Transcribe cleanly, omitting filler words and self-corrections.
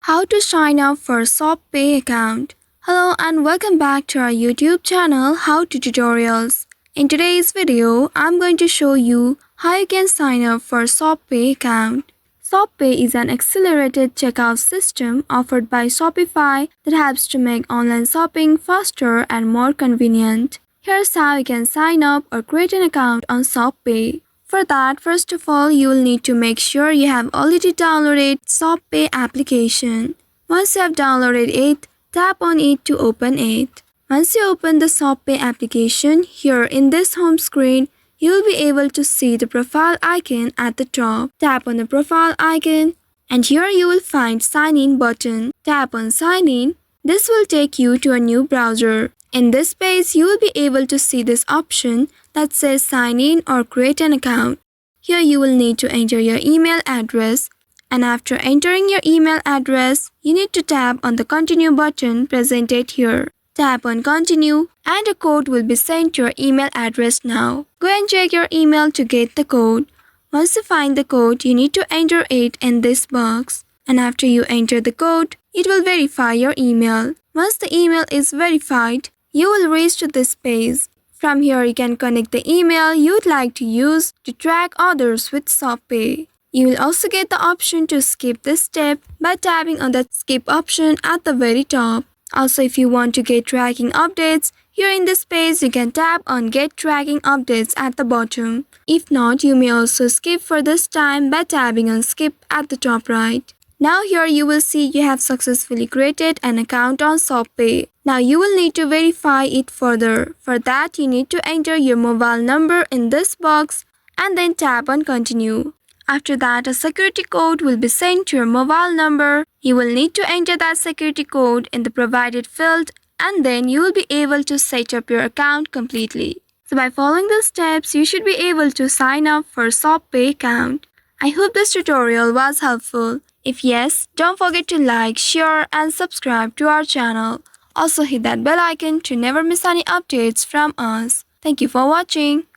How to sign up for ShopPay account. Hello and welcome back to our YouTube channel How to Tutorials. In today's video, I'm going to show you how you can sign up for ShopPay account. ShopPay is an accelerated checkout system offered by Shopify that helps to make online shopping faster and more convenient. Here's how you can sign up or create an account on ShopPay. For that, first of all, you will need to make sure you have already downloaded ShopPay application. Once you have downloaded it, tap on it to open it. Once you open the ShopPay application, here in this home screen, you will be able to see the profile icon at the top. Tap on the profile icon and here you will find sign in button. Tap on sign in. This will take you to a new browser. In this page, you will be able to see this option that says sign in or create an account. Here you will need to enter your email address and after entering your email address, you need to tap on the continue button presented here. Tap on continue and a code will be sent to your email address now. Go and check your email to get the code. Once you find the code, you need to enter it in this box. And after you enter the code, it will verify your email. Once the email is verified, you will reach to this page. From here, you can connect the email you would like to use to track orders with ShopPay. You will also get the option to skip this step by tapping on the skip option at the very top. Also, if you want to get tracking updates, here in this page you can tap on get tracking updates at the bottom. If not, you may also skip for this time by tapping on skip at the top right. Now here you will see you have successfully created an account on ShopPay. Now you will need to verify it further. For that, you need to enter your mobile number in this box and then tap on continue. After that, a security code will be sent to your mobile number. You will need to enter that security code in the provided field and then you will be able to set up your account completely. So by following the steps, you should be able to sign up for ShopPay account. I hope this tutorial was helpful. If yes, don't forget to like, share and subscribe to our channel. Also hit that bell icon to never miss any updates from us. Thank you for watching.